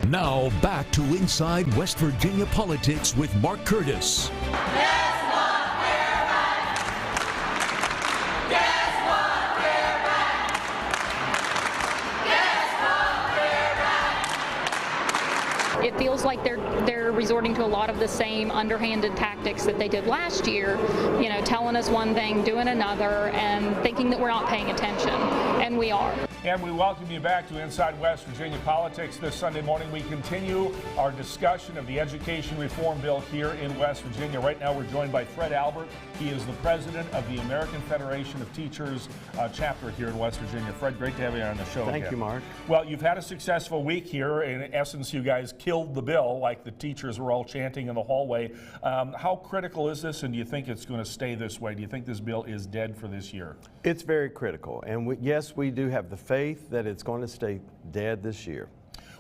Now back to Inside West Virginia Politics with Mark Curtis. It feels like they're resorting to a lot of the same underhanded tactics that they did last year, you know, telling us one thing, doing another, and thinking that we're not paying attention, and we are. And we welcome you back to Inside West Virginia Politics. This Sunday morning, we continue our discussion of the education reform bill here in West Virginia. Right now, we're joined by Fred Albert. He is the president of the American Federation of Teachers chapter here in West Virginia. Fred, great to have you on the show. Thank you, Mark. Well, you've had a successful week here. In essence, you guys killed the bill, like the teachers were all chanting in the hallway. How critical is this, and do you think it's going to stay this way? Do you think this bill is dead for this year? It's very critical, and yes, we do have the faith that it's going to stay dead this year.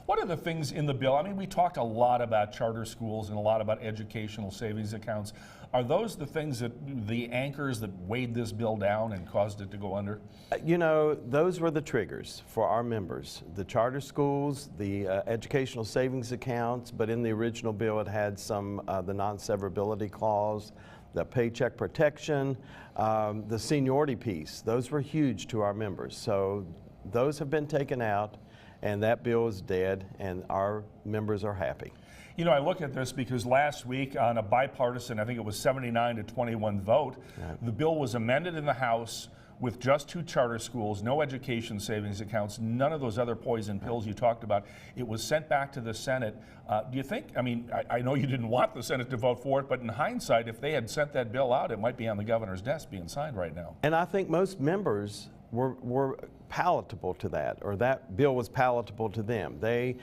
What are the things in the bill? I mean, we talked a lot about charter schools and a lot about educational savings accounts. Are those the things that, the anchors that weighed this bill down and caused it to go under? You know, those were the triggers for our members. The charter schools, the educational savings accounts, but in the original bill it had some, the non-severability clause, the paycheck protection, the seniority piece. Those were huge to our members. So those have been taken out, and that bill is dead, and our members are happy. You know, I look at this because last week on a bipartisan, I think it was 79-21 vote, the bill was amended in the House with just 2 charter schools, no education savings accounts, none of those other poison pills you talked about. It was sent back to the Senate. Do you think, I mean, I know you didn't want the Senate to vote for it, but in hindsight, if they had sent that bill out, it might be on the governor's desk being signed right now. And I think most members were palatable to that, or that bill was palatable to them. They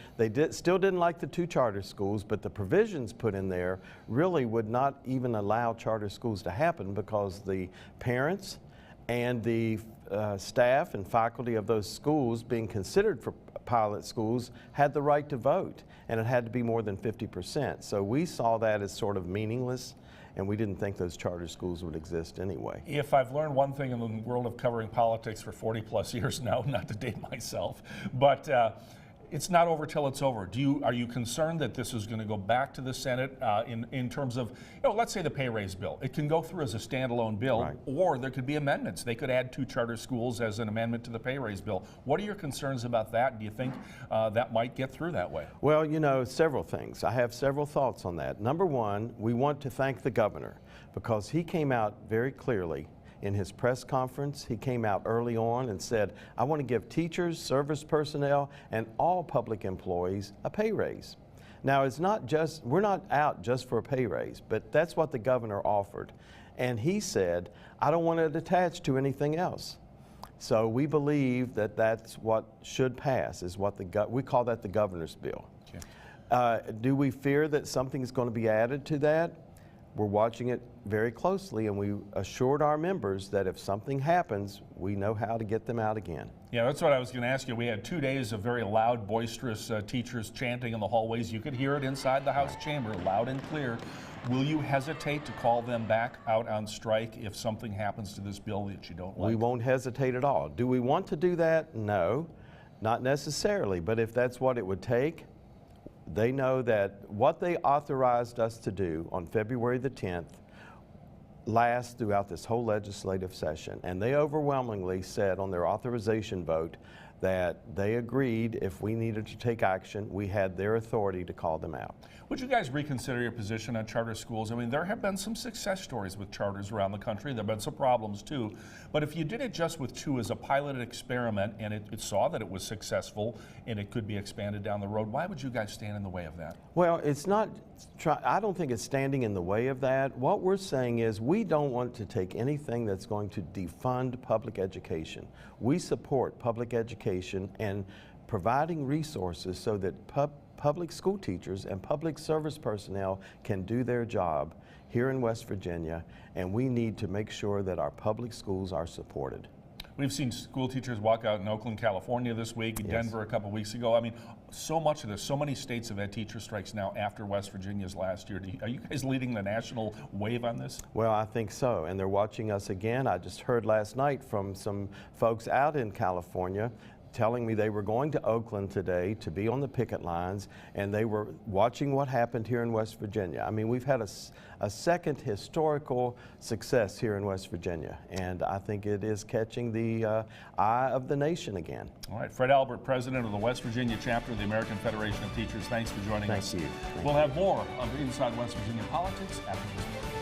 still didn't like the 2 charter schools, but the provisions put in there really would not even allow charter schools to happen because the parents and the staff and faculty of those schools being considered for pilot schools had the right to vote, and it had to be more than 50%. So we saw that as sort of meaningless, and we didn't think those charter schools would exist anyway. If I've learned one thing in the world of covering politics for 40+ years now, not to date myself, but it's not over till it's over. Are you concerned that this is going to go back to the Senate in terms of, you know, let's say the pay raise bill? It can go through as a standalone bill, right, or there could be amendments. They could add 2 charter schools as an amendment to the pay raise bill. What are your concerns about that? Do you think that might get through that way? Well, you know, several things. I have several thoughts on that. Number one, we want to thank the governor because he came out very clearly in his press conference. He came out early on and said, I want to give teachers, service personnel, and all public employees a pay raise. Now, it's not just, we're not out just for a pay raise, but that's what the governor offered. And he said, I don't want it attached to anything else. So we believe that that's what should pass, is what we call that the governor's bill. Okay. Do we fear that something's going to be added to that? We're watching it very closely, and we assured our members that if something happens, we know how to get them out again. Yeah, that's what I was going to ask you. We had 2 days of very loud, boisterous teachers chanting in the hallways. You could hear it inside the House chamber, loud and clear. Will you hesitate to call them back out on strike if something happens to this bill that you don't like? We won't hesitate at all. Do we want to do that? No, not necessarily. But if that's what it would take, they know that what they authorized us to do on February the 10th lasts throughout this whole legislative session. And they overwhelmingly said on their authorization vote that they agreed if we needed to take action, we had their authority to call them out. Would you guys reconsider your position on charter schools? I mean, there have been some success stories with charters around the country. There have been some problems too. But if you did it just with 2 as a piloted experiment and it saw that it was successful and it could be expanded down the road, why would you guys stand in the way of that? Well, it's not, I don't think it's standing in the way of that. What we're saying is we don't want to take anything that's going to defund public education. We support public education and providing resources so that public school teachers and public service personnel can do their job here in West Virginia, and we need to make sure that our public schools are supported. We've seen school teachers walk out in Oakland, California this week, in Denver a couple weeks ago. I mean, so much of this, so many states have had teacher strikes now after West Virginia's last year. Are you guys leading the national wave on this? Well, I think so, and they're watching us again. I just heard last night from some folks out in California telling me they were going to Oakland today to be on the picket lines, and they were watching what happened here in West Virginia. I mean, we've had a second historical success here in West Virginia, and I think it is catching the eye of the nation again. All right, Fred Albert, president of the West Virginia chapter of the American Federation of Teachers, thanks for joining us. Thank you. We'll have more of Inside West Virginia Politics after this break.